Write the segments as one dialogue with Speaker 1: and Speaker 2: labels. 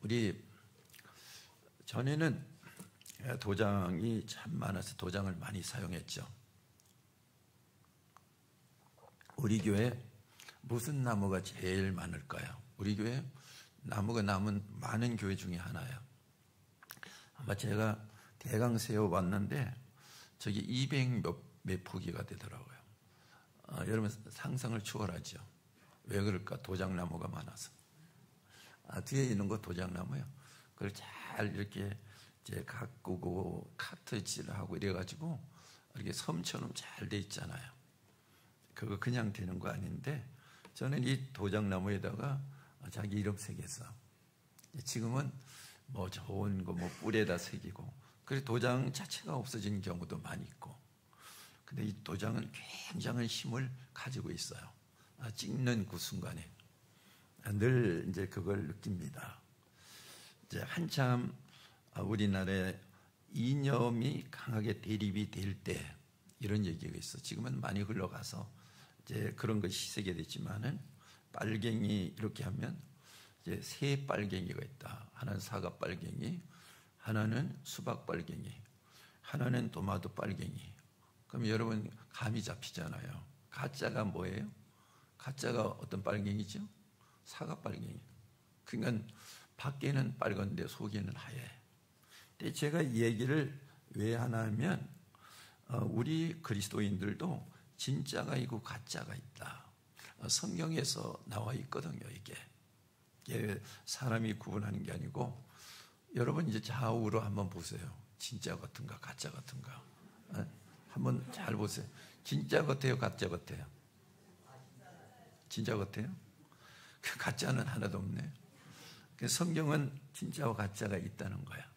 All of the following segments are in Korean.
Speaker 1: 우리 전에는 도장이 참 많아서 도장을 많이 사용했죠. 우리 교회 무슨 나무가 제일 많을까요? 우리 교회 나무가 많은 교회 중에 하나예요. 아마 제가 대강 세어봤는데 저기 200 몇 포기가 되더라고요. 여러분 상상을 초월하죠. 왜 그럴까? 도장나무가 많아서. 뒤에 있는 거 도장나무예요. 그걸 잘 이렇게 이제 가꾸고 카트질하고 이래가지고 이렇게 섬처럼 잘 돼 있잖아요. 그거 그냥 되는 거 아닌데 저는 이 도장나무에다가 자기 이름 새겨서 지금은 뭐 좋은 거 뭐 뿔에다 새기고 그래서 도장 자체가 없어진 경우도 많이 있고 근데 이 도장은 굉장한 힘을 가지고 있어요. 찍는 그 순간에 늘 이제 그걸 느낍니다. 이제 한참 우리나라에 이념이 강하게 대립이 될 때 이런 얘기가 있어. 지금은 많이 흘러가서 이제 그런 것이 희색이 됐지만은 빨갱이 이렇게 하면 이제 세 빨갱이가 있다. 하나는 사과 빨갱이, 하나는 수박 빨갱이, 하나는 도마도 빨갱이. 그럼 여러분 감이 잡히잖아요. 가짜가 뭐예요? 가짜가 어떤 빨갱이죠? 사과 빨갱이. 그러니까 밖에는 빨간데 속에는 하얘. 근데 제가 이 얘기를 왜 하냐면 우리 그리스도인들도 진짜가 있고 가짜가 있다. 성경에서 나와 있거든요. 이게 사람이 구분하는 게 아니고 여러분 이제 좌우로 한번 보세요. 진짜 같은가 가짜 같은가 한번 잘 보세요. 진짜 같아요 가짜 같아요? 진짜 같아요? 가짜는 하나도 없네. 성경은 진짜와 가짜가 있다는 거야.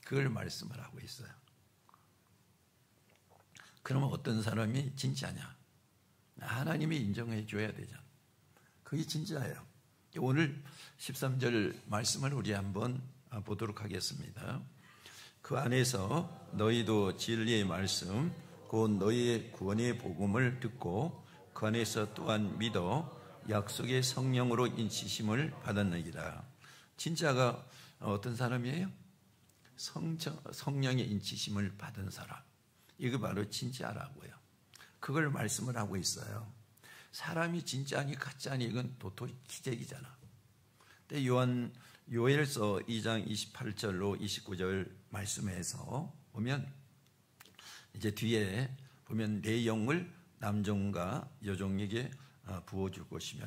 Speaker 1: 그걸 말씀을 하고 있어요. 그러면 어떤 사람이 진짜냐? 하나님이 인정해 줘야 되잖아. 그게 진짜예요. 오늘 13절 말씀을 우리 한번 보도록 하겠습니다. 그 안에서 너희도 진리의 말씀 곧 너희의 구원의 복음을 듣고 그 안에서 또한 믿어 약속의 성령으로 인치심을 받았느니라. 진짜가 어떤 사람이에요? 성령의 인치심을 받은 사람. 이거 바로 진짜라고요. 그걸 말씀을 하고 있어요. 사람이 진짜니 가짜니 이건 도토리 기적이잖아. 근데 요엘서 2장 28절로 29절 말씀에서 보면 이제 뒤에 보면 내 영을 남종과 여종에게 부어줄 것이며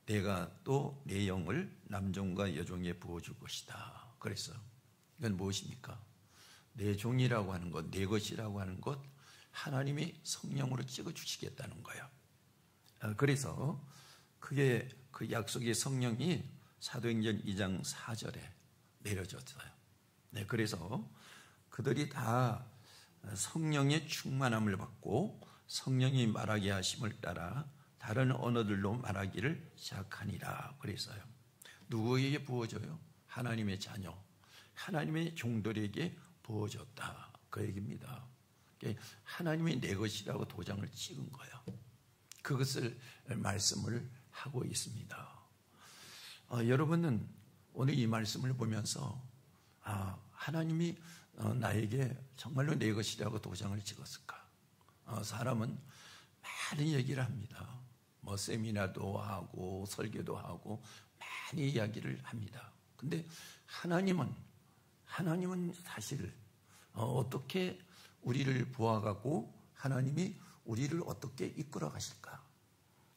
Speaker 1: 내가 또 내 영을 남종과 여종에 부어줄 것이다. 그랬어요. 이건 무엇입니까? 내 종이라고 하는 것, 내 것이라고 하는 것 하나님이 성령으로 찍어주시겠다는 거예요. 그래서 그게 그 약속의 성령이 사도행전 2장 4절에 내려졌어요. 네, 그래서 그들이 다 성령의 충만함을 받고 성령이 말하게 하심을 따라 다른 언어들로 말하기를 시작하니라 그랬어요. 누구에게 부어줘요? 하나님의 자녀, 하나님의 종들에게 부어줬다. 그 얘기입니다. 하나님이 내 것이라고 도장을 찍은 거예요. 그것을 말씀을 하고 있습니다. 여러분은 오늘 이 말씀을 보면서 하나님이 나에게 정말로 내 것이라고 도장을 찍었을까? 사람은 많은 얘기를 합니다. 뭐 세미나도 하고 설교도 하고 많이 이야기를 합니다. 근데 하나님은 사실 어떻게 우리를 보아가고 하나님이 우리를 어떻게 이끌어 가실까?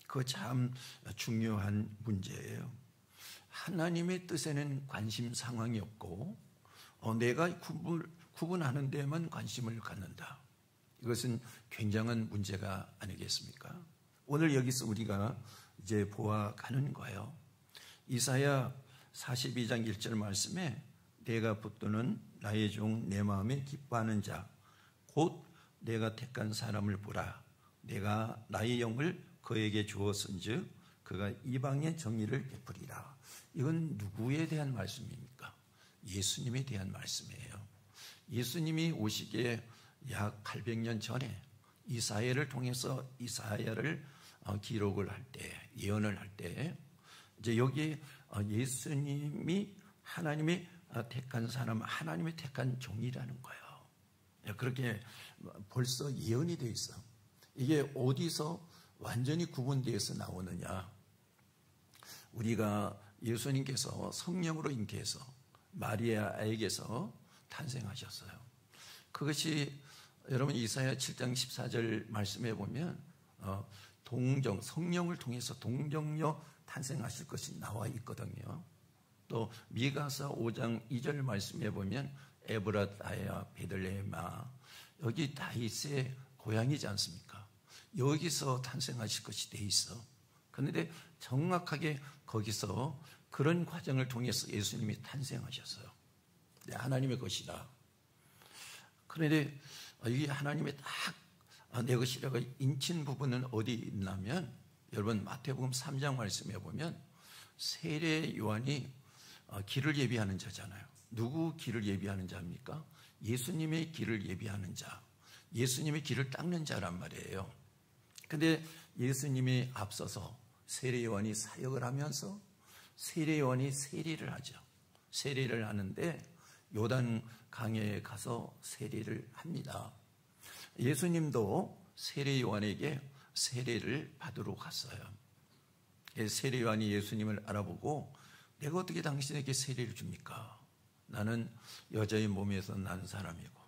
Speaker 1: 그거 참 중요한 문제예요. 하나님의 뜻에는 관심 상황이 없고 내가 구분하는 데만 관심을 갖는다. 이것은 굉장한 문제가 아니겠습니까? 오늘 여기서 우리가 이제 보아가는 거예요. 이사야 42장 1절 말씀에 내가 붙드는 나의 종 내 마음에 기뻐하는 자 곧 내가 택한 사람을 보라. 내가 나의 영을 그에게 주었은즉 그가 이방의 정의를 베푸리라. 이건 누구에 대한 말씀입니까? 예수님에 대한 말씀이에요. 예수님이 오시기에 약 800년 전에 이사야를 통해서 이사야를 기록을 할 때, 예언을 할 때 이제 여기 예수님이 하나님의 택한 사람, 하나님의 택한 종이라는 거예요. 그렇게 벌써 예언이 되어 있어. 이게 어디서 완전히 구분되어서 나오느냐? 우리가 예수님께서 성령으로 잉태해서 마리아에게서 탄생하셨어요. 그것이 여러분 이사야 7장 14절 말씀해 보면 성령을 통해서 동정녀 탄생하실 것이 나와 있거든요. 또 미가서 5장 2절 말씀해 보면 에브라다야 베들레헴아, 여기 다윗의 고향이지 않습니까? 여기서 탄생하실 것이 돼 있어. 그런데 정확하게 거기서 그런 과정을 통해서 예수님이 탄생하셨어요. 하나님의 것이다. 그런데 이게 하나님의 딱 내 것이라고 인친 부분은 어디 있냐면, 여러분 마태복음 3장 말씀해 보면 세례 요한이 길을 예비하는 자잖아요. 누구 길을 예비하는 자입니까? 예수님의 길을 예비하는 자, 예수님의 길을 닦는 자란 말이에요. 근데 예수님이 앞서서 세례 요한이 사역을 하면서 세례 요한이 세례를 하죠. 세례를 하는데 요단 강에 가서 세례를 합니다. 예수님도 세례 요한에게 세례를 받으러 갔어요. 세례 요한이 예수님을 알아보고 내가 어떻게 당신에게 세례를 줍니까? 나는 여자의 몸에서 난 사람이고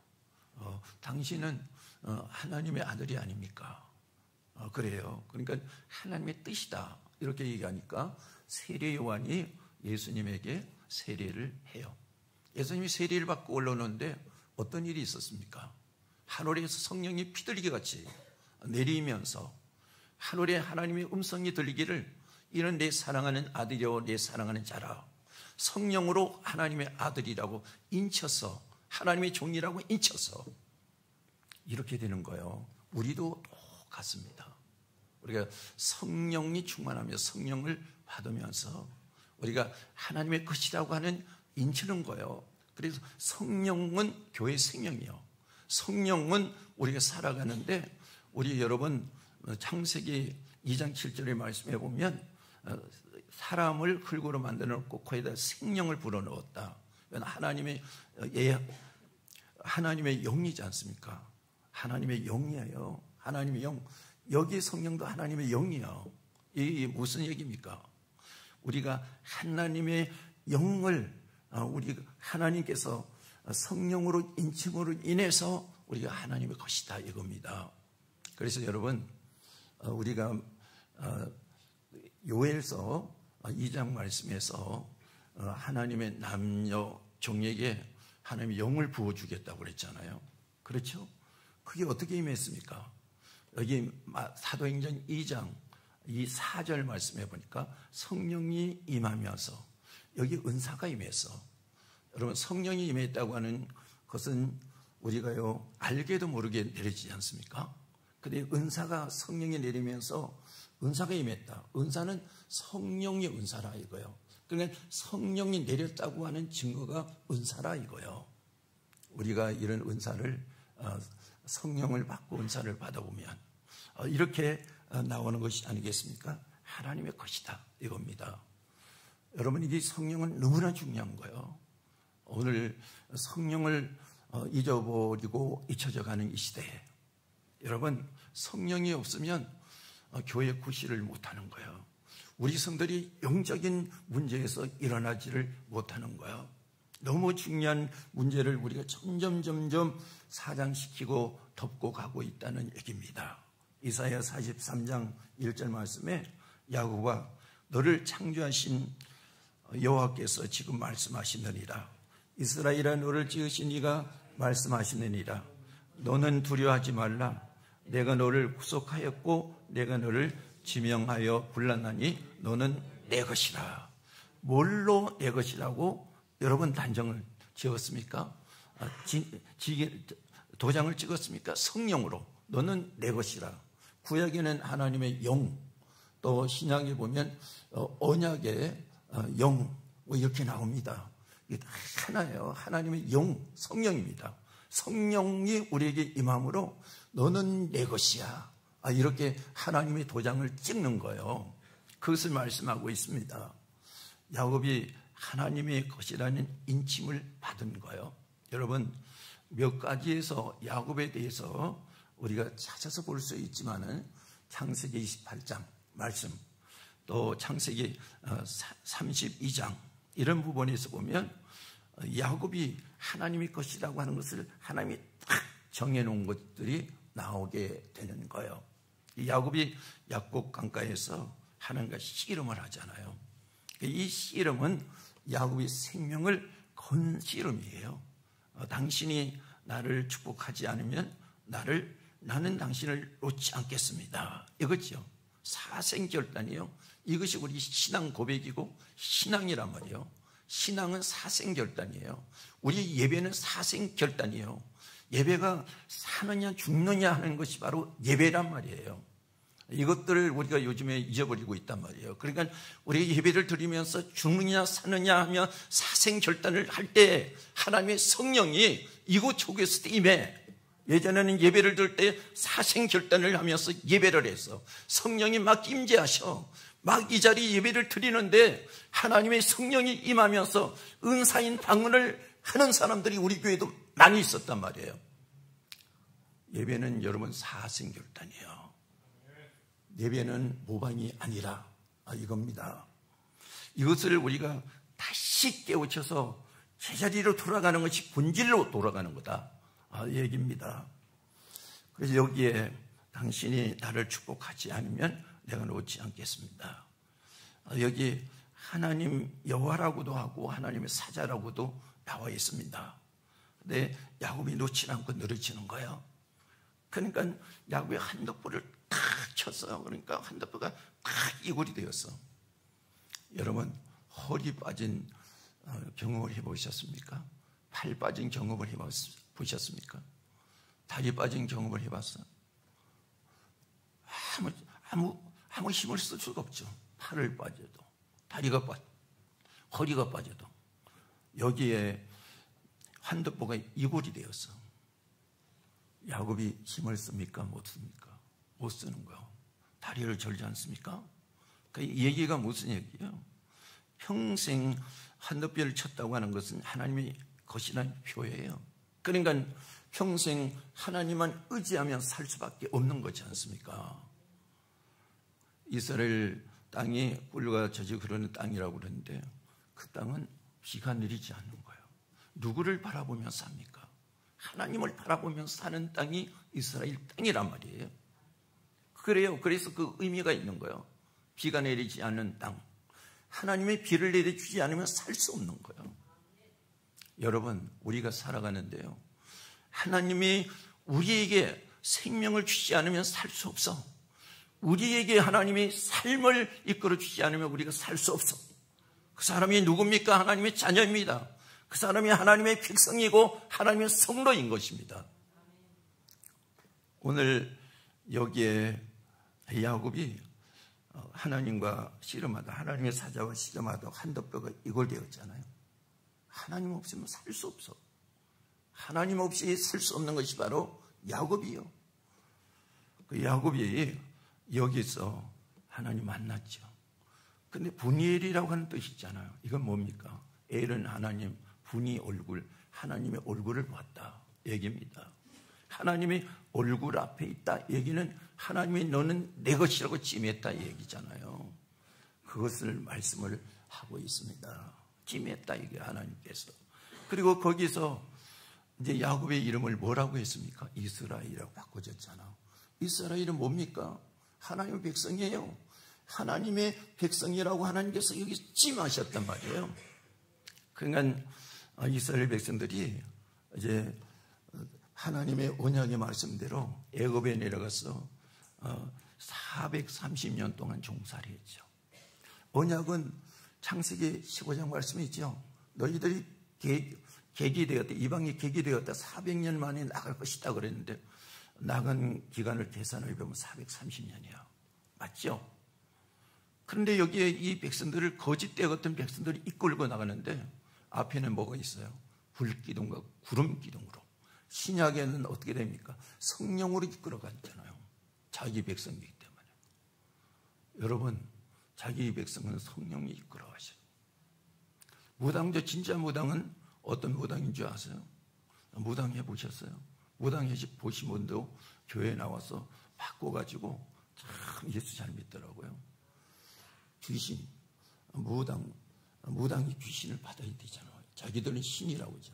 Speaker 1: 당신은 하나님의 아들이 아닙니까? 그래요. 그러니까 하나님의 뜻이다 이렇게 얘기하니까 세례 요한이 예수님에게 세례를 해요. 예수님이 세례를 받고 올라오는데 어떤 일이 있었습니까? 하늘에서 성령이 피들기 같이 내리면서 하늘에 하나님의 음성이 들리기를 이는 내 사랑하는 아들이요 내 사랑하는 자라, 성령으로 하나님의 아들이라고 인쳐서 하나님의 종이라고 인쳐서 이렇게 되는 거예요. 우리도 똑같습니다. 우리가 성령이 충만하며 성령을 받으면서 우리가 하나님의 것이라고 하는 인치는 거예요. 그래서 성령은 교회의 생명이요, 성령은 우리가 살아가는데, 우리 여러분 창세기 2장 7절에 말씀해 보면 사람을 흙으로 만들어 놓고 거기다 생명을 불어넣었다. 하나님의 영이지 않습니까? 하나님의 영이에요. 하나님의 영. 여기 성령도 하나님의 영이에요. 이게 무슨 얘기입니까? 우리가 하나님의 영을 우리 하나님께서 성령으로 인침으로 인해서 우리가 하나님의 것이다 이겁니다. 그래서 여러분 우리가 요엘서 2장 말씀에서 하나님의 남녀 종에게 하나님의 영을 부어주겠다고 그랬잖아요. 그렇죠? 그게 어떻게 임했습니까? 여기 사도행전 2장 이 4절 말씀해 보니까 성령이 임하면서 여기 은사가 임했어. 여러분 성령이 임했다고 하는 것은 우리가요 알게도 모르게 내려지지 않습니까? 근데 은사가 성령이 내리면서 은사가 임했다. 은사는 성령의 은사라 이거예요. 그러니까 성령이 내렸다고 하는 증거가 은사라 이거예요. 우리가 이런 은사를 성령을 받고 은사를 받아보면 이렇게 나오는 것이 아니겠습니까? 하나님의 것이다 이겁니다. 여러분 이 성령은 너무나 중요한 거예요. 오늘 성령을 잊어버리고 잊혀져가는 이 시대에 여러분 성령이 없으면 교회 구실을 못하는 거예요. 우리 성들이 영적인 문제에서 일어나지를 못하는 거예요. 너무 중요한 문제를 우리가 점점 사장시키고 덮고 가고 있다는 얘기입니다. 이사야 43장 1절 말씀에 야곱아 너를 창조하신 여호와께서 지금 말씀하시느니라. 이스라엘아 너를 지으신 이가 말씀하시느니라. 너는 두려워하지 말라. 내가 너를 구속하였고 내가 너를 지명하여 불렀나니 너는 내 것이라. 뭘로 내 것이라고 여러분 단정을 지었습니까? 도장을 찍었습니까? 성령으로 너는 내 것이라. 구약에는 하나님의 영, 또 신약에 보면 언약의 영 이렇게 나옵니다. 이게 하나예요. 하나님의 영, 성령입니다. 성령이 우리에게 임함으로 너는 내 것이야. 이렇게 하나님의 도장을 찍는 거예요. 그것을 말씀하고 있습니다. 야곱이 하나님의 것이라는 인침을 받은 거예요. 여러분, 몇 가지에서 야곱에 대해서 우리가 찾아서 볼 수 있지만은 창세기 28장 말씀, 또 창세기 32장 이런 부분에서 보면 야곱이 하나님의 것이라고 하는 것을 하나님이 딱 정해놓은 것들이 나오게 되는 거예요. 야곱이 약곡 강가에서 하나님과 씨름을 하잖아요. 이 씨름은 야곱이 생명을 건 씨름이에요. 당신이 나를 축복하지 않으면 나는 당신을 놓지 않겠습니다. 이거죠. 사생결단이에요. 이것이 우리 신앙 고백이고 신앙이란 말이에요. 신앙은 사생결단이에요. 우리 예배는 사생결단이에요. 예배가 사느냐 죽느냐 하는 것이 바로 예배란 말이에요. 이것들을 우리가 요즘에 잊어버리고 있단 말이에요. 그러니까 우리 예배를 드리면서 죽느냐 사느냐 하며 사생결단을 할 때 하나님의 성령이 이곳저곳에서 임해. 예전에는 예배를 드릴 때 사생결단을 하면서 예배를 해서 성령이 막 임재하셔. 막 이 자리 예배를 드리는데 하나님의 성령이 임하면서 은사인 방언을 하는 사람들이 우리 교회도 많이 있었단 말이에요. 예배는 여러분 사생결단이에요. 예배는 모방이 아니라 이겁니다. 이것을 우리가 다시 깨우쳐서 제자리로 돌아가는 것이 본질로 돌아가는 거다 얘기입니다. 그래서 여기에 당신이 나를 축복하지 않으면 내가 놓지 않겠습니다. 여기 하나님 여호와라고도 하고 하나님의 사자라고도 나와 있습니다. 근데 야곱이 놓지 않고 늘어지는 거예요. 그러니까 야곱이 한덕불을 탁 쳤어요. 그러니까 한덕불가 탁 이골이 되었어. 여러분, 허리 빠진 경험을 해보셨습니까? 팔 빠진 경험을 해보셨습니까? 다리 빠진 경험을 해봤어요? 아무 힘을 쓸 수가 없죠. 팔을 빠져도, 다리가 빠져도, 허리가 빠져도. 여기에 한덕보가 이골이 되었어. 야곱이 힘을 씁니까? 못 씁니까? 못 쓰는 거예요. 다리를 절지 않습니까? 그 얘기가 무슨 얘기예요? 평생 한덕뼈를 쳤다고 하는 것은 하나님의 것이라는 표예요. 그러니까 평생 하나님만 의지하며 살 수밖에 없는 거지 않습니까? 이스라엘 땅이 꿀과 젖이 흐르는 땅이라고 그러는데 그 땅은 비가 내리지 않는 거예요. 누구를 바라보며 삽니까? 하나님을 바라보며 사는 땅이 이스라엘 땅이란 말이에요. 그래요. 그래서 그 의미가 있는 거예요. 비가 내리지 않는 땅. 하나님의 비를 내려주지 않으면 살 수 없는 거예요. 여러분, 우리가 살아가는데요, 하나님이 우리에게 생명을 주지 않으면 살 수 없어. 우리에게 하나님이 삶을 이끌어 주지 않으면 우리가 살 수 없어. 그 사람이 누굽니까? 하나님의 자녀입니다. 그 사람이 하나님의 백성이고 하나님의 성도인 것입니다. 오늘 여기에 야곱이 하나님과 씨름하다, 하나님의 사자와 씨름하다 한덕뼈가 이골되었잖아요. 하나님 없으면 살 수 없어. 하나님 없이 살 수 없는 것이 바로 야곱이요. 그 야곱이 여기서 하나님 만났죠. 근데 분이엘이라고 하는 뜻이 있잖아요. 이건 뭡니까? 엘은 하나님, 분이 얼굴, 하나님의 얼굴을 보았다 얘기입니다. 하나님의 얼굴 앞에 있다 얘기는 하나님이 너는 내 것이라고 찜했다 얘기잖아요. 그것을 말씀을 하고 있습니다. 찜했다 이게 하나님께서. 그리고 거기서 이제 야곱의 이름을 뭐라고 했습니까? 이스라엘이라고 바꿔줬잖아. 이스라엘은 뭡니까? 하나님의 백성이에요. 하나님의 백성이라고 하나님께서 여기 찜하셨단 말이에요. 그러니까 이스라엘 백성들이 이제 하나님의 언약의 말씀대로 애굽에 내려가서 430년 동안 종살이 했죠. 언약은 창세기 15장 말씀이 있죠. 너희들이 객이 되었다, 이방이 객이 되었다, 400년 만에 나갈 것이다 그랬는데 나간 기간을 계산을 해보면 430년이야. 맞죠? 그런데 여기에 이 백성들을 거짓대 같은 백성들이 이끌고 나가는데 앞에는 뭐가 있어요? 불기둥과 구름기둥으로. 신약에는 어떻게 됩니까? 성령으로 이끌어가잖아요. 자기 백성이기 때문에. 여러분, 자기 백성은 성령이 이끌어가셔요. 무당도 진짜 무당은 어떤 무당인 줄 아세요? 무당 해보셨어요? 무당 보신 분도 교회에 나와서 바꿔가지고 참 예수 잘 믿더라고요. 귀신, 무당이 귀신을 받아야 되잖아요. 자기들은 신이라고 하죠.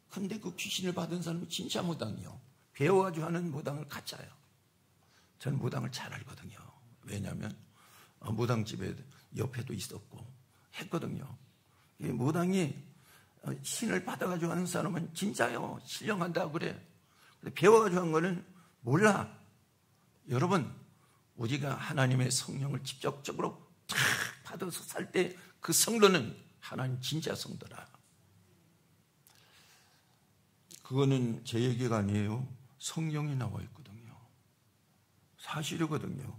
Speaker 1: 근데 그 귀신을 받은 사람이 진짜 무당이요. 배워가지고 하는 무당을 가짜요. 저는 무당을 잘 알거든요. 왜냐하면 무당집에 옆에도 있었고 했거든요. 이 무당이 신을 받아가지고 하는 사람은 진짜요. 신령한다 그래. 근데 배워가지고 한 거는 몰라. 여러분, 우리가 하나님의 성령을 직접적으로 탁 받아서 살 때 그 성도는 하나님 진짜 성도라. 그거는 제 얘기가 아니에요. 성령이 나와 있거든요. 사실이거든요.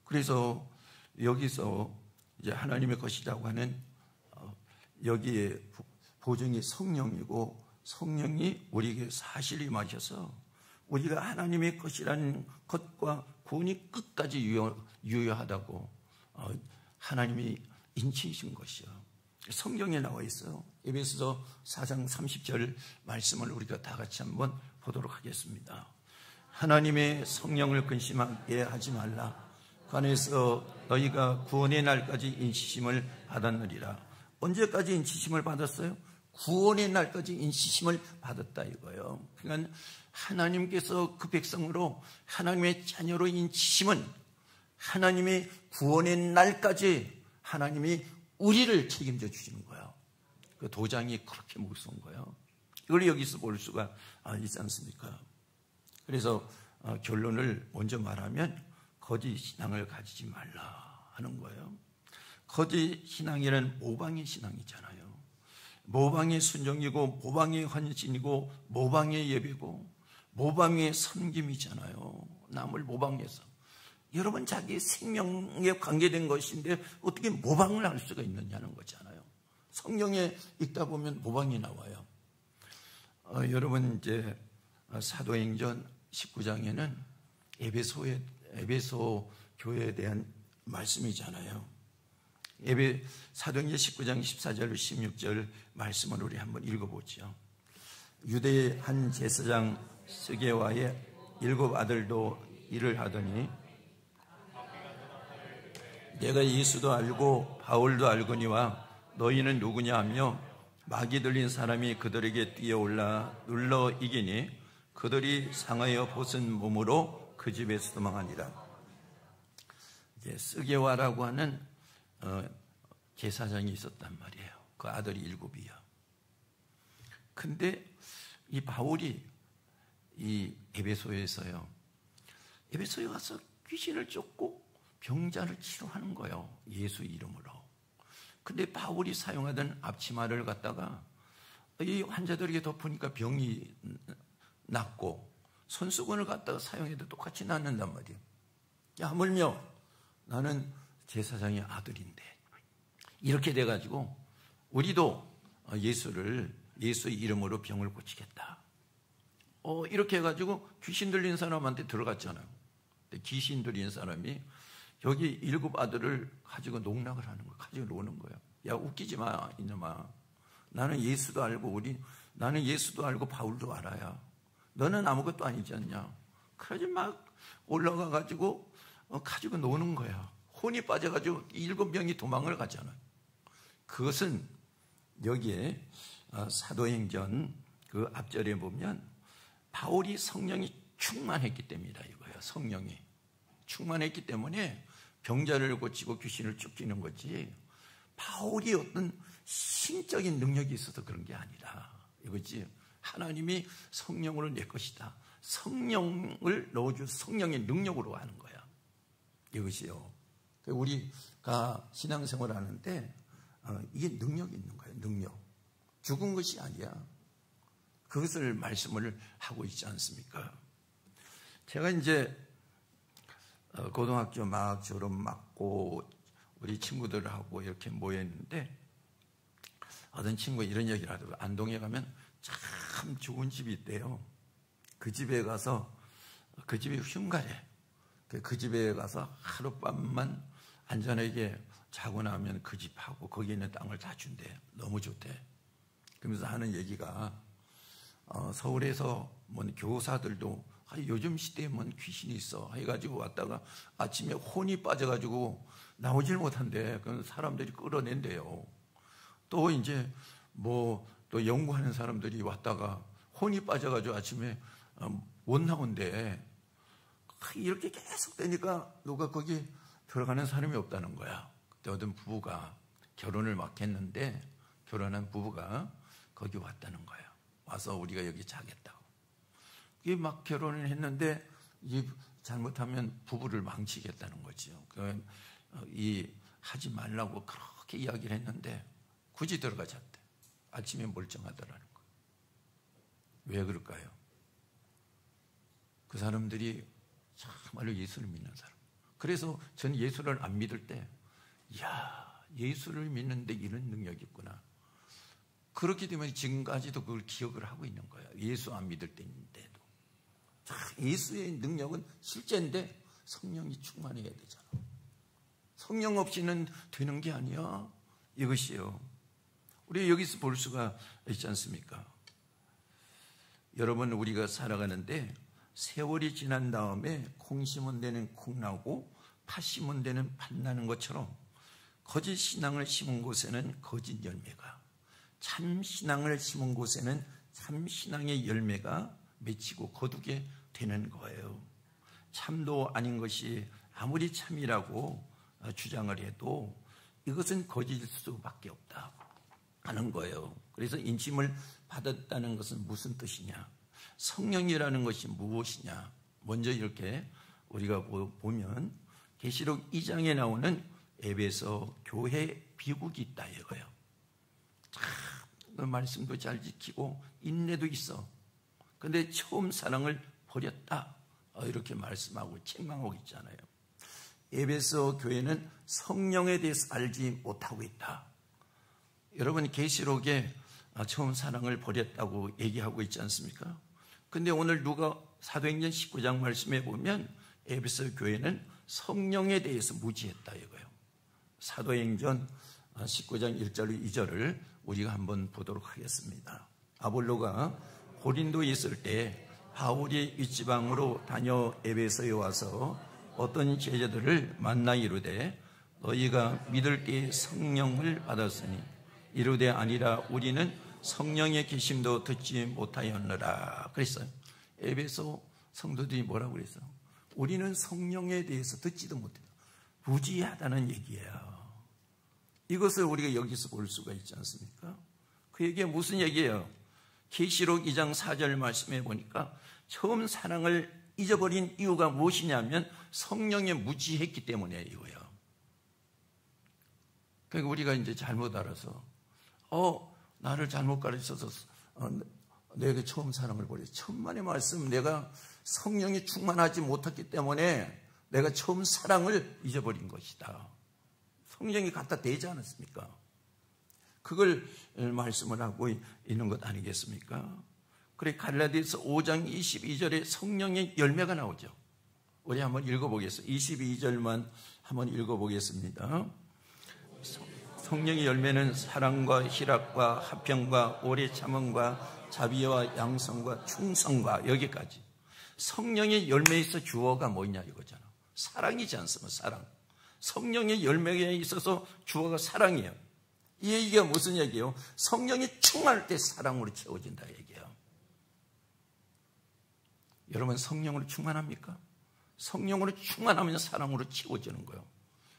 Speaker 1: 그래서 여기서 이제 하나님의 것이라고 하는 여기에 보증이 성령이고, 성령이 우리에게 사실이 마셔서 우리가 하나님의 것이라는 것과 구원이 끝까지 유효하다고 하나님이 인치신 것이요. 성경에 나와 있어요. 에베소서 4장 30절 말씀을 우리가 다 같이 한번 보도록 하겠습니다. 하나님의 성령을 근심하게 하지 말라. 그 안에서 너희가 구원의 날까지 인치심을 받았느니라. 언제까지 인치심을 받았어요? 구원의 날까지 인치심을 받았다 이거예요. 그러니까 하나님께서 그 백성으로 하나님의 자녀로 인치심은 하나님의 구원의 날까지 하나님이 우리를 책임져 주시는 거예요. 그 도장이 그렇게 무서운 거예요. 이걸 여기서 볼 수가 있지 않습니까? 그래서 결론을 먼저 말하면 거짓 신앙을 가지지 말라 하는 거예요. 거짓 신앙이란 모방의 신앙이잖아요. 모방의 순종이고, 모방의 헌신이고, 모방의 예배고, 모방의 섬김이잖아요. 남을 모방해서. 여러분, 자기 생명에 관계된 것인데 어떻게 모방을 할 수가 있느냐는 거잖아요. 성경에 읽다 보면 모방이 나와요. 여러분, 이제 사도행전 19장에는 에베소 교회에 대한 말씀이잖아요. 사도행전 19장 14절 16절 말씀을 우리 한번 읽어보죠. 유대의 한 제사장 스게와의 7 아들도 일을 하더니 내가 예수도 알고 바울도 알거니와 너희는 누구냐 하며 마귀 들린 사람이 그들에게 뛰어올라 눌러 이기니 그들이 상하여 벗은 몸으로 그 집에서 도망하니라. 이제 스게와라고 하는 제사장이 있었단 말이에요. 그 아들이 7이요. 근데 이 바울이 이 에베소에서요. 에베소에 가서 귀신을 쫓고 병자를 치료하는 거예요. 예수 이름으로. 근데 바울이 사용하던 앞치마를 갖다가 이 환자들에게 덮으니까 병이 낫고, 손수건을 갖다가 사용해도 똑같이 낫는단 말이에요. 야, 하물며 나는 제사장의 아들인데. 이렇게 돼가지고 우리도 예수 이름으로 병을 고치겠다. 이렇게 해가지고 귀신 들린 사람한테 들어갔잖아요. 귀신 들린 사람이 여기 7 아들을 가지고 농락을 하는 거예요. 가지고 노는 거예요. 야, 웃기지 마, 이놈아. 나는 예수도 알고 바울도 알아야. 너는 아무것도 아니지 않냐. 그러지 막 올라가가지고 가지고 노는 거야. 혼이 빠져가지고 7명이 도망을 가잖아요. 그것은 여기에 사도행전 그 앞절에 보면 바울이 성령이 충만했기 때문이다 이거예요. 성령이 충만했기 때문에 병자를 고치고 귀신을 쫓기는 거지, 바울이 어떤 신적인 능력이 있어서 그런 게 아니라 이거지. 하나님이 성령으로 내 것이다. 성령을 넣어준 성령의 능력으로 하는 거야. 이것이요. 우리가 신앙생활 하는데 이게 능력이 있는 거예요. 능력. 죽은 것이 아니야. 그것을 말씀을 하고 있지 않습니까? 제가 이제 고등학교 막 졸업 맞고 우리 친구들하고 이렇게 모였는데 어떤 친구가 이런 얘기를 하더라고요. 안동에 가면 참 좋은 집이 있대요. 그 집에 가서, 그 집이 흉가해. 그 집에 가서 하룻밤만 안전하게 자고 나면 그 집하고 거기 있는 땅을 다 준대. 너무 좋대. 그러면서 하는 얘기가 서울에서 뭔 교사들도 요즘 시대에 뭔 귀신이 있어 해가지고 왔다가 아침에 혼이 빠져가지고 나오질 못한대. 그런 사람들이 끌어낸대요. 또 이제 또 연구하는 사람들이 왔다가 혼이 빠져가지고 아침에 못 나온대. 이렇게 계속 되니까 누가 거기 들어가는 사람이 없다는 거야. 그때 어떤 부부가 결혼을 막 했는데 결혼한 부부가 거기 왔다는 거야. 와서 우리가 여기 자겠다고. 이게 막 결혼을 했는데 이 잘못하면 부부를 망치겠다는 거죠. 하지 말라고 그렇게 이야기를 했는데 굳이 들어가셨대. 아침에 멀쩡하더라는 거예요. 왜 그럴까요? 그 사람들이 정말로 예수를 믿는 사람. 그래서 전 예수를 안 믿을 때, 예수를 믿는데 이런 능력이 있구나. 그렇기 때문에 지금까지도 그걸 기억을 하고 있는 거예요. 예수 안 믿을 때인데도. 예수의 능력은 실제인데 성령이 충만해야 되잖아. 성령 없이는 되는 게 아니야. 이것이요. 우리 여기서 볼 수가 있지 않습니까? 여러분, 우리가 살아가는데 세월이 지난 다음에 콩 심은 데는 콩 나고 팥 심은 데는 팥 나는 것처럼 거짓 신앙을 심은 곳에는 거짓 열매가, 참 신앙을 심은 곳에는 참 신앙의 열매가 맺히고 거두게 되는 거예요. 참도 아닌 것이 아무리 참이라고 주장을 해도 이것은 거짓일 수밖에 없다 하는 거예요. 그래서 인침을 받았다는 것은 무슨 뜻이냐? 성령이라는 것이 무엇이냐? 먼저 이렇게 우리가 보면 계시록 2장에 나오는 에베소 교회 비국이 있다 이거예요. 그 말씀도 잘 지키고 인내도 있어. 근데 처음 사랑을 버렸다 이렇게 말씀하고 책망하고 있잖아요. 에베소 교회는 성령에 대해서 알지 못하고 있다. 여러분, 계시록에 처음 사랑을 버렸다고 얘기하고 있지 않습니까? 근데 오늘 누가 사도행전 19장 말씀에 보면 에베소 교회는 성령에 대해서 무지했다 이거예요. 사도행전 19장 1절 2절을 우리가 한번 보도록 하겠습니다. 아볼로가 고린도에 있을 때 바울이 윗지방으로 다녀 에베소에 와서 어떤 제자들을 만나 이르되 너희가 믿을 때에 성령을 받았으니 이르되 아니라 우리는 성령의 계심도 듣지 못하였느라 그랬어요. 에베소 성도들이 뭐라고 그랬어요? 우리는 성령에 대해서 듣지도 못해요. 무지하다는 얘기예요. 이것을 우리가 여기서 볼 수가 있지 않습니까? 그 얘기가 무슨 얘기예요? 계시록 2장 4절 말씀해 보니까 처음 사랑을 잊어버린 이유가 무엇이냐면 성령에 무지했기 때문에 이거예요. 그러니까 우리가 이제 잘못 알아서 나를 잘못 가르쳐서 내가 처음 사랑을 버렸어. 천만의 말씀, 내가 성령이 충만하지 못했기 때문에 내가 처음 사랑을 잊어버린 것이다. 성령이 갖다 대지 않았습니까? 그걸 말씀을 하고 있는 것 아니겠습니까? 그래, 갈라디아서 5장 22절에 성령의 열매가 나오죠. 우리 한번 읽어보겠습니다. 22절만 한번 읽어보겠습니다. 성령의 열매는 사랑과 희락과 화평과 오래 참음과 자비와 양성과 충성과 여기까지. 성령의 열매에서 주어가 뭐냐 이거잖아. 사랑이지 않습니까? 사랑. 성령의 열매에 있어서 주어가 사랑이에요. 이 얘기가 무슨 얘기예요? 성령이 충만할 때 사랑으로 채워진다 얘기예요. 여러분, 성령으로 충만합니까? 성령으로 충만하면 사랑으로 채워지는 거예요.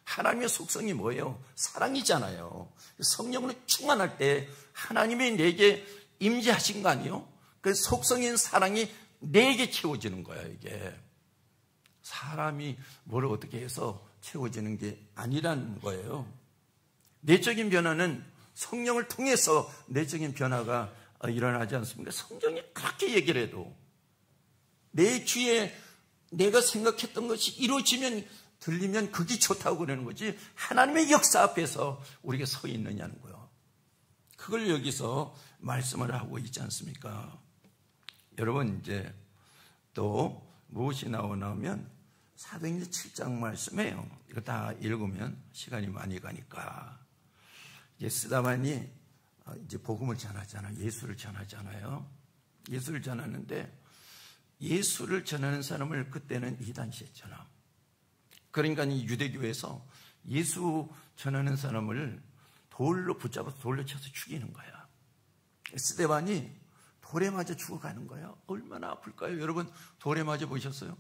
Speaker 1: 하나님의 속성이 뭐예요? 사랑이잖아요. 성령으로 충만할 때 하나님이 내게 임재하신 거 아니에요? 그 속성인 사랑이 내게 채워지는 거야. 이게 사람이 뭘 어떻게 해서 채워지는 게 아니라는 거예요. 내적인 변화는 성령을 통해서 내적인 변화가 일어나지 않습니까? 성령이 그렇게 얘기를 해도 내 귀에 내가 생각했던 것이 이루어지면 들리면 그게 좋다고 그러는 거지, 하나님의 역사 앞에서 우리가 서 있느냐는 거예요. 그걸 여기서 말씀을 하고 있지 않습니까? 여러분, 이제 또 무엇이 나오냐면 사도행전 7장 말씀이에요. 이거 다 읽으면 시간이 많이 가니까. 이제 스데반이 이제 복음을 전하잖아요. 예수를 전하잖아요. 예수를 전하는데 예수를 전하는 사람을 그때는 이단시했잖아. 그러니까 이 유대교에서 예수 전하는 사람을 돌로 붙잡아서 돌로 쳐서 죽이는 거야. 스데반이 돌에 맞아 죽어가는 거야. 얼마나 아플까요? 여러분 돌에 맞아 보셨어요?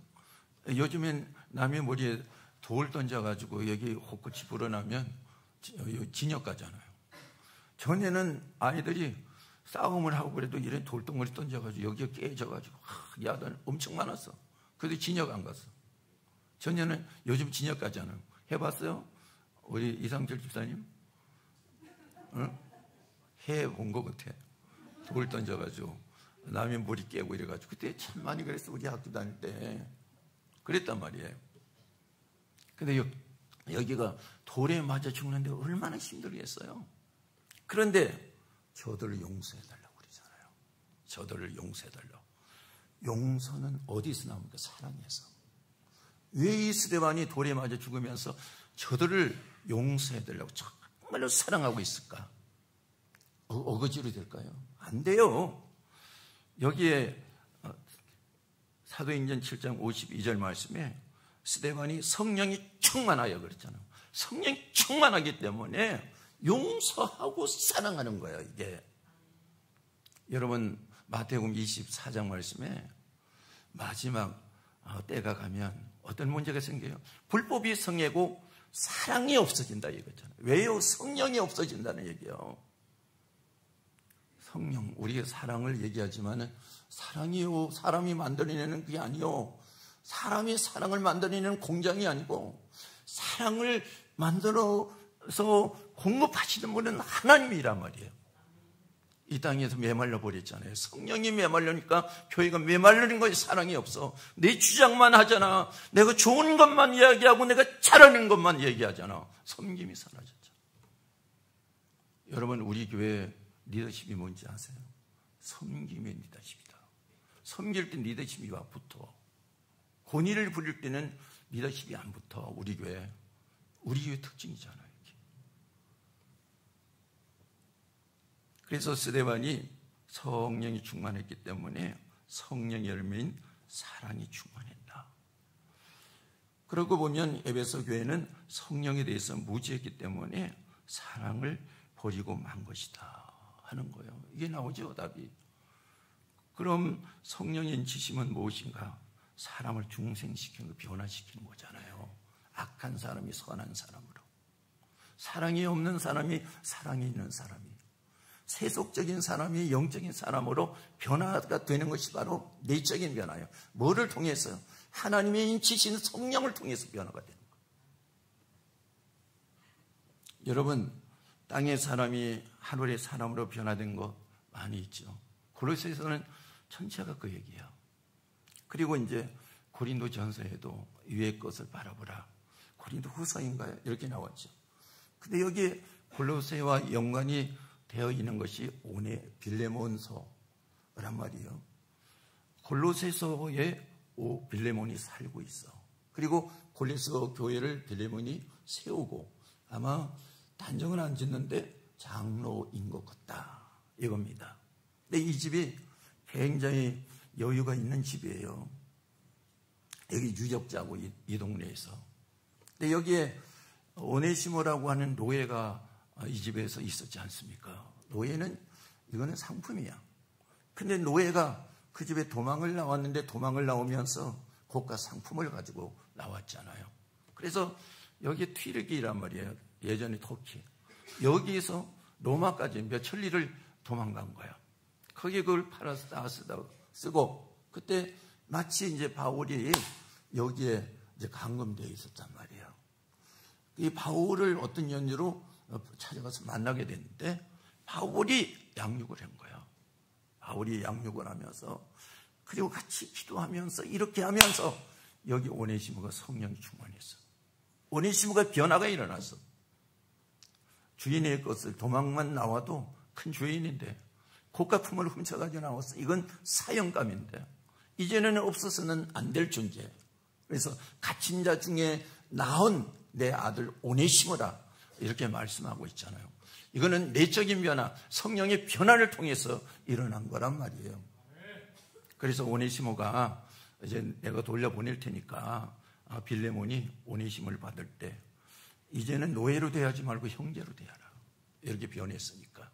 Speaker 1: 요즘엔 남의 머리에 돌 던져가지고 여기 호끝이 불어나면 진역 가잖아요. 전에는 아이들이 싸움을 하고 그래도 이런 돌덩어리 던져가지고 여기가 깨져가지고 야단 엄청 많았어. 그래도 진역 안 갔어. 전에는 요즘 진역 가잖아요. 해봤어요? 우리 이상철 집사님? 응? 해본 것 같아. 돌 던져가지고 남의 머리 깨고 이래가지고 그때 참 많이 그랬어. 우리 학교 다닐 때 그랬단 말이에요. 근데 여기가 돌에 맞아 죽는데 얼마나 힘들겠어요. 그런데 저들을 용서해달라고 그러잖아요. 저들을 용서해달라고. 용서는 어디서 나옵니까? 사랑에서. 왜 이 스데반이 돌에 맞아 죽으면서 저들을 용서해달라고 정말로 사랑하고 있을까? 어거지로 될까요? 안 돼요. 여기에 사도행전 7장 52절 말씀에 스데반이 성령이 충만하여 그랬잖아요. 성령이 충만하기 때문에 용서하고 사랑하는 거예요, 이게. 여러분, 마태복음 24장 말씀에 마지막 때가 가면 어떤 문제가 생겨요? 불법이 성하고 사랑이 없어진다 이거잖아요. 왜요? 성령이 없어진다는 얘기예요. 성령, 우리가 사랑을 얘기하지만 사랑이요, 사람이 만들어내는 그게 아니요. 사람이 사랑을 만들어내는 공장이 아니고 사랑을 만들어서 공급하시는 분은 하나님이란 말이에요. 이 땅에서 메말라 버렸잖아요. 성령이 메말르니까 교회가 메말르는 것이 사랑이 없어. 내 주장만 하잖아. 내가 좋은 것만 이야기하고 내가 잘하는 것만 얘기하잖아. 섬김이 사라졌죠. 여러분, 우리 교회 리더십이 뭔지 아세요? 섬김의 리더십이다. 섬길 때 리더십이 와 붙어. 권위를 부릴 때는 리더십이 안 붙어. 우리 교회 특징이잖아요. 그래서 스데반이 성령이 충만했기 때문에 성령의 열매인 사랑이 충만했다. 그러고 보면 에베소 교회는 성령에 대해서 무지했기 때문에 사랑을 버리고 만 것이다 하는 거예요. 이게 나오죠, 답이. 그럼 성령의 인치심은 무엇인가? 사람을 중생시키는 거, 변화시키는 거잖아요. 악한 사람이 선한 사람으로, 사랑이 없는 사람이 사랑이 있는 사람이, 세속적인 사람이 영적인 사람으로 변화가 되는 것이 바로 내적인 변화예요. 뭐를 통해서요? 하나님의 인치신 성령을 통해서 변화가 되는 거예요. 여러분, 땅의 사람이 하늘의 사람으로 변화된 거 많이 있죠. 골로새서는 전체가 그 얘기예요. 그리고 이제 고린도 전서에도 위의 것을 바라보라. 고린도 후서인가요? 이렇게 나왔죠. 근데 여기 골로새와 연관이 되어 있는 것이 빌레몬서란 말이에요. 골로새서에 빌레몬이 살고 있어. 그리고 골로새 교회를 빌레몬이 세우고 아마 단정은 안 짓는데 장로인 것 같다 이겁니다. 근데 이 집이 굉장히 여유가 있는 집이에요. 여기 유적자고 이 동네에서. 근데 여기에 오네시모라고 하는 노예가 이 집에서 있었지 않습니까? 노예는 이거는 상품이야. 근데 노예가 그 집에 도망을 나왔는데 도망을 나오면서 고가 상품을 가지고 나왔잖아요. 그래서 여기에 튀르기란 말이에요. 예전에 터키. 여기서 로마까지 몇 천리를 도망간 거야. 거기 그걸 팔아서 다 쓰고 그때 마치 이제 바울이 여기에 이제 감금되어 있었단 말이에요. 이 바울을 어떤 연유로 찾아가서 만나게 됐는데 바울이 양육을 한 거예요. 바울이 양육을 하면서 그리고 같이 기도하면서 이렇게 하면서 여기 오네시모가 성령이 충만했어. 오네시모가 변화가 일어났어. 주인의 것을 도망만 나와도 큰 주인인데 고가품을 훔쳐가지고 나왔어. 이건 사형감인데 이제는 없어서는 안 될 존재. 그래서 갇힌 자 중에 나은 내 아들 오네시모라 이렇게 말씀하고 있잖아요. 이거는 내적인 변화, 성령의 변화를 통해서 일어난 거란 말이에요. 그래서 오네시모가 이제 내가 돌려보낼 테니까 빌레몬이 오네시모를 받을 때 이제는 노예로 대하지 말고 형제로 대하라. 이렇게 변했으니까.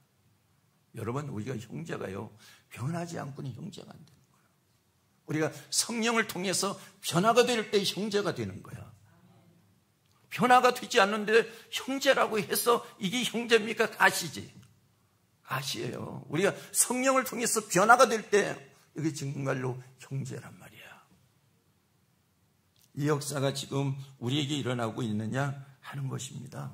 Speaker 1: 여러분, 우리가 형제가요, 변하지 않고는 형제가 안 되는 거예요. 우리가 성령을 통해서 변화가 될 때 형제가 되는 거야. 변화가 되지 않는데 형제라고 해서 이게 형제입니까? 가시지. 가시예요. 우리가 성령을 통해서 변화가 될 때 이게 정말로 형제란 말이야. 이 역사가 지금 우리에게 일어나고 있느냐 하는 것입니다.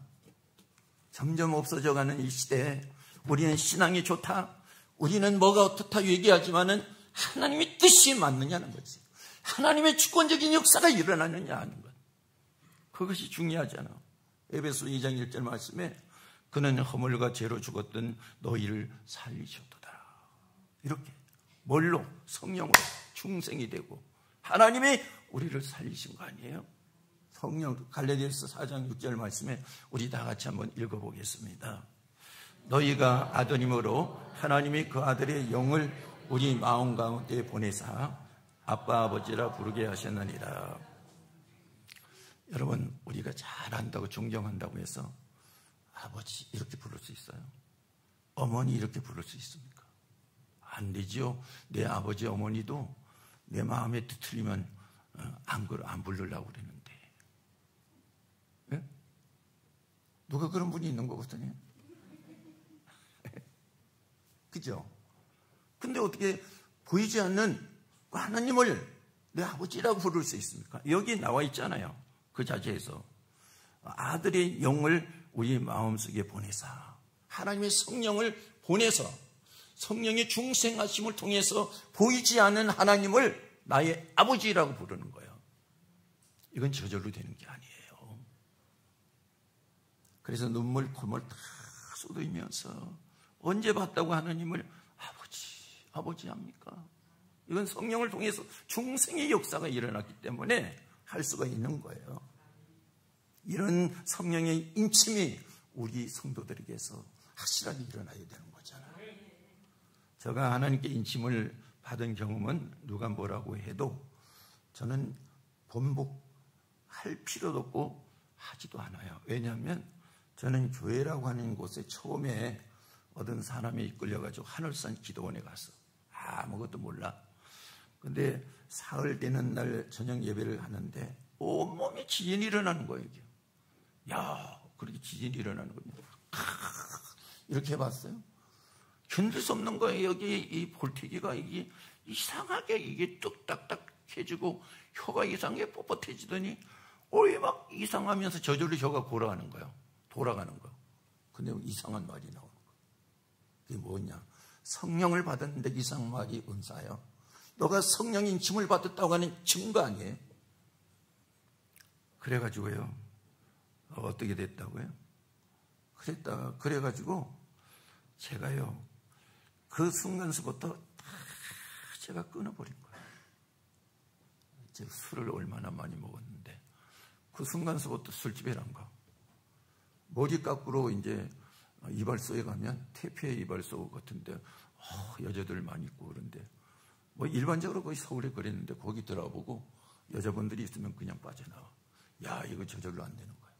Speaker 1: 점점 없어져가는 이 시대에 우리는 신앙이 좋다, 우리는 뭐가 어떻다 얘기하지만은 하나님의 뜻이 맞느냐는 거지. 하나님의 주권적인 역사가 일어나느냐 하는 것. 그것이 중요하잖아. 에베소 2장 1절 말씀에 그는 허물과 죄로 죽었던 너희를 살리셨도다. 이렇게 뭘로? 성령으로 중생이 되고 하나님이 우리를 살리신 거 아니에요? 성령, 갈라디아서 4장 6절 말씀에 우리 다 같이 한번 읽어보겠습니다. 너희가 아드님으로 하나님이 그 아들의 영을 우리 마음 가운데 보내사 아빠 아버지라 부르게 하셨느니라. 여러분, 우리가 잘한다고 존경한다고 해서 아버지 이렇게 부를 수 있어요? 어머니 이렇게 부를 수 있습니까? 안 되죠. 내 아버지 어머니도 내 마음에 틀리면 안 부르려고 그러는데. 네? 누가 그런 분이 있는 거거든요. 그죠? 근데 어떻게 보이지 않는 하나님을 내 아버지라고 부를 수 있습니까? 여기 나와 있잖아요. 그 자체에서 아들의 영을 우리 마음속에 보내사, 하나님의 성령을 보내서 성령의 중생하심을 통해서 보이지 않는 하나님을 나의 아버지라고 부르는 거예요. 이건 저절로 되는 게 아니에요. 그래서 눈물 콧물 다 쏟으면서 언제 봤다고 하나님을 아버지 합니까? 이건 성령을 통해서 중생의 역사가 일어났기 때문에 할 수가 있는 거예요. 이런 성령의 인침이 우리 성도들에게서 확실하게 일어나야 되는 거잖아요. 제가 하나님께 인침을 받은 경험은 누가 뭐라고 해도 저는 번복할 필요도 없고 하지도 않아요. 왜냐하면 저는 교회라고 하는 곳에 처음에 어떤 사람이 이끌려가지고 하늘산 기도원에 갔어. 아무것도 몰라. 근데 사흘 되는 날 저녁 예배를 하는데 온몸에 지진이 일어나는 거예요. 이게. 야, 그렇게 지진이 일어나는 거예요. 이렇게 해봤어요. 견딜 수 없는 거예요. 여기 이 볼티기가 이게 이상하게 이게 뚝딱딱 해지고 혀가 이상하게 뻣뻣해지더니 막 이상하면서 저절로 혀가 돌아가는 거예요. 돌아가는 거. 근데 이상한 말이 나오는 거예요. 그게 뭐냐? 성령을 받았는데 이상한 말이 은사예요. 너가 성령의 인침을 받았다고 하는 증거 아니에요? 그래가지고요. 어떻게 됐다고요? 그래가지고 제가요. 그 순간서부터 다 제가 끊어버린 거예요. 제가 술을 얼마나 많이 먹었는데 그 순간서부터 술집에 안 가. 머리 깎으러 이제 이발소에 가면 태페 이발소 같은데 여자들 많이 있고 그런데 뭐 일반적으로 거의 서울에 그랬는데 거기 들어보고 여자분들이 있으면 그냥 빠져나와. 야, 이거 저절로 안 되는 거예요.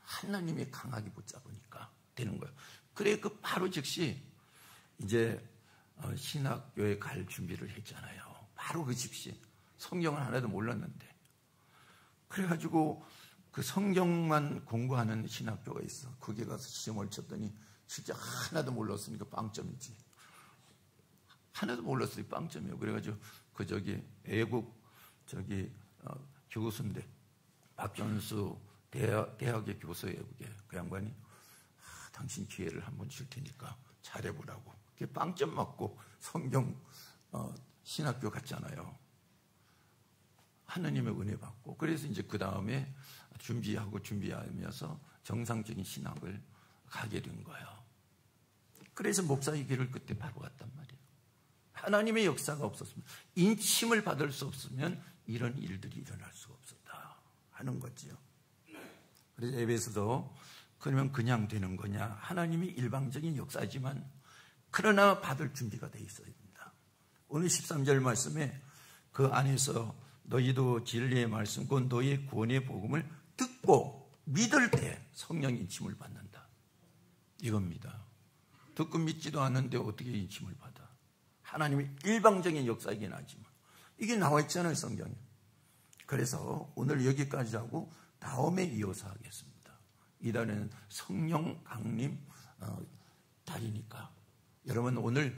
Speaker 1: 하나님이 강하게 붙잡으니까 되는 거예요. 그래 그 바로 즉시 이제 신학교에 갈 준비를 했잖아요. 바로 그 즉시 성경을 하나도 몰랐는데 그래가지고 그 성경만 공부하는 신학교가 있어. 거기 가서 시험을 쳤더니 진짜 하나도 몰랐으니까 빵점이지. 하나도 몰랐어요. 빵점이에요. 그래가지고 그 애국 교수인데 박전수 대학의 교수예요. 그게 그 양반이 당신 기회를 한번 줄 테니까 잘해보라고. 그게 빵점 맞고 성경 신학교 갔잖아요. 하느님의 은혜 받고. 그래서 이제 그 다음에 준비하면서 정상적인 신학을 가게 된 거예요. 그래서 목사의 길을 그때 바로 갔단 말이에요. 하나님의 역사가 없었으면, 인침을 받을 수 없으면 이런 일들이 일어날 수가 없었다 하는 거지요. 그래서 에베소도 그러면 그냥 되는 거냐? 하나님이 일방적인 역사지만 그러나 받을 준비가 돼 있어야 된다. 오늘 13절 말씀에 그 안에서 너희도 진리의 말씀 곧 너희의 구원의 복음을 듣고 믿을 때 성령 인침을 받는다. 이겁니다. 듣고 믿지도 않는데 어떻게 인침을 받아? 하나님이 일방적인 역사이긴 하지만 이게 나와 있잖아요, 성경에. 그래서 오늘 여기까지 하고 다음에 이어서 하겠습니다. 이달에는 성령 강림 달이니까 여러분 오늘